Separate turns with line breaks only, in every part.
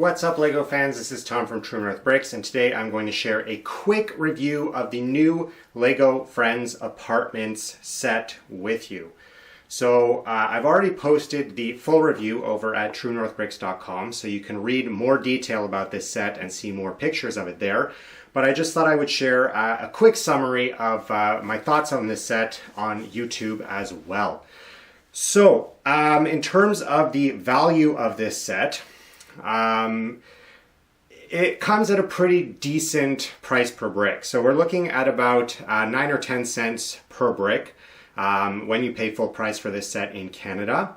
What's up, LEGO fans? This is Tom from True North Bricks, and today I'm going to share a quick review of the new LEGO Friends Apartments set with you. So I've already posted the full review over at TrueNorthBricks.com, so you can read more detail about this set and see more pictures of it there. But I just thought I would share a quick summary of my thoughts on this set on YouTube as well. So in terms of the value of this set, it comes at a pretty decent price per brick. So we're looking at about 9 or 10 cents per brick when you pay full price for this set in Canada.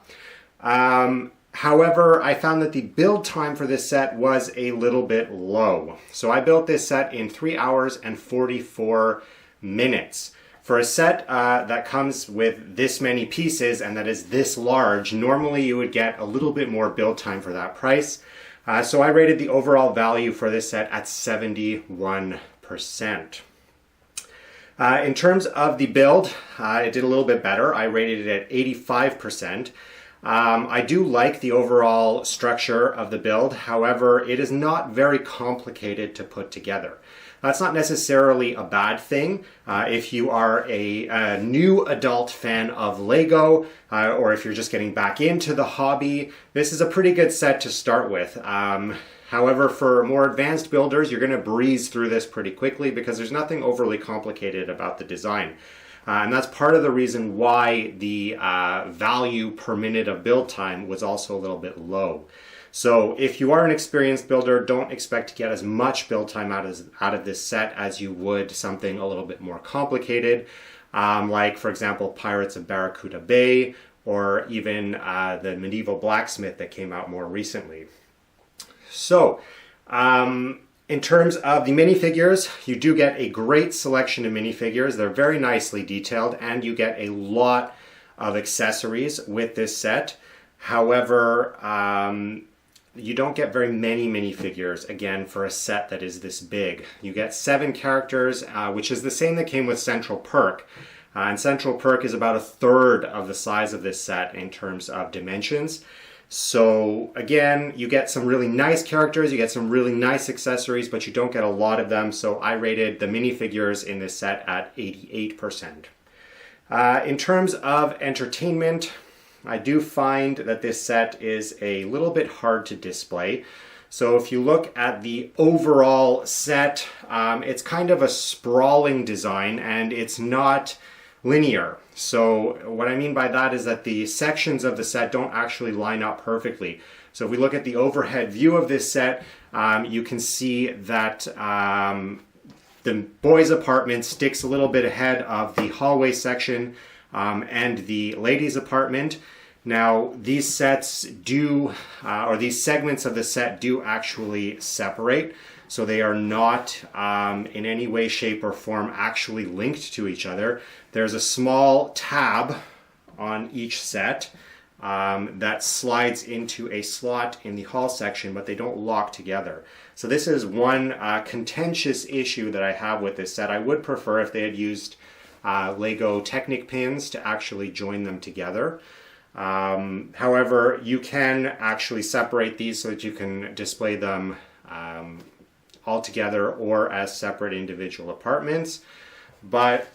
However, I found that the build time for this set was a little bit low. So I built this set in 3 hours and 44 minutes. For a set that comes with this many pieces and that is this large, normally you would get a little bit more build time for that price. So I rated the overall value for this set at 71%. In terms of the build, it did a little bit better. I rated it at 85%. I do like the overall structure of the build. However, it is not very complicated to put together. That's not necessarily a bad thing. If you are a new adult fan of LEGO, or if you're just getting back into the hobby, this is a pretty good set to start with. However, for more advanced builders, you're going to breeze through this pretty quickly because there's nothing overly complicated about the design. And that's part of the reason why the value per minute of build time was also a little bit low. So if you are an experienced builder, don't expect to get as much build time out of this set as you would something a little bit more complicated, like, for example, Pirates of Barracuda Bay, or even the Medieval Blacksmith that came out more recently. So, in terms of the minifigures, you do get a great selection of minifigures. They're very nicely detailed, and you get a lot of accessories with this set. However, you don't get very many minifigures, again, for a set that is this big. You get 7 characters, which is the same that came with Central Perk. And Central Perk is about a third of the size of this set in terms of dimensions. So again, you get some really nice characters, you get some really nice accessories, but you don't get a lot of them. So I rated the minifigures in this set at 88%. In terms of entertainment, I do find that this set is a little bit hard to display. So if you look at the overall set, it's kind of a sprawling design and it's not linear. So what I mean by that is that the sections of the set don't actually line up perfectly. So if we look at the overhead view of this set, you can see that the boys' apartment sticks a little bit ahead of the hallway section and the ladies' apartment. Now, these sets do, or these segments of the set do actually separate, so they are not in any way, shape, or form actually linked to each other. There's a small tab on each set that slides into a slot in the hall section, but they don't lock together. So this is one contentious issue that I have with this set. I would prefer if they had used LEGO Technic pins to actually join them together. However, you can actually separate these so that you can display them all together or as separate individual apartments. But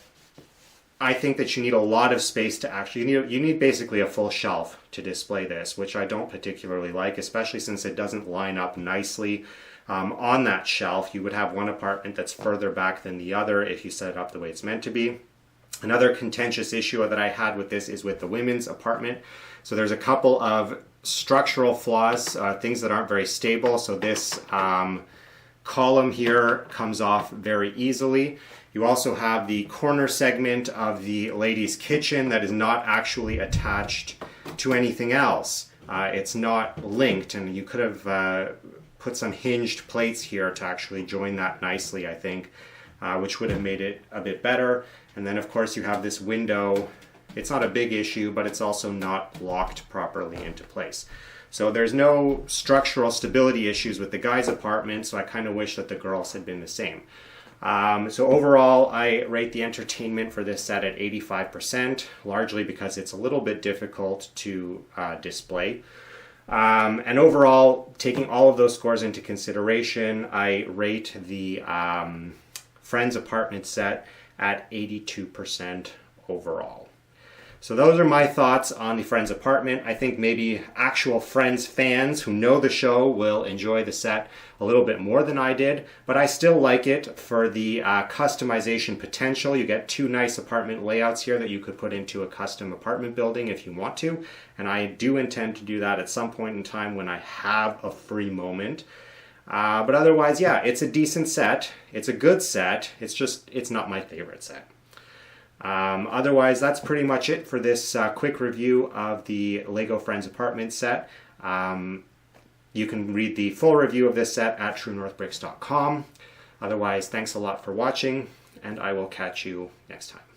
I think that you need a lot of space to actually, you need basically a full shelf to display this, which I don't particularly like, especially since it doesn't line up nicely on that shelf. You would have one apartment that's further back than the other if you set it up the way it's meant to be. Another contentious issue that I had with this is with the women's apartment. So there's a couple of structural flaws, things that aren't very stable. So this column here comes off very easily. You also have the corner segment of the ladies' kitchen that is not actually attached to anything else. It's not linked, and you could have put some hinged plates here to actually join that nicely, I think, which would have made it a bit better. And then, of course, you have this window. It's not a big issue, but it's also not locked properly into place. So there's no structural stability issues with the guys' apartment, so I kind of wish that the girls had been the same. So overall, I rate the entertainment for this set at 85%, largely because it's a little bit difficult to display. And overall, taking all of those scores into consideration, I rate the Friends apartment set at 82% overall. So those are my thoughts on the Friends apartment. I think maybe actual Friends fans who know the show will enjoy the set a little bit more than I did, but I still like it for the customization potential. You get 2 nice apartment layouts here that you could put into a custom apartment building if you want to, and I do intend to do that at some point in time when I have a free moment. But otherwise, yeah, it's a decent set. It's a good set. It's not my favorite set. Otherwise, that's pretty much it for this quick review of the LEGO Friends apartment set. You can read the full review of this set at truenorthbricks.com. Otherwise, thanks a lot for watching, and I will catch you next time.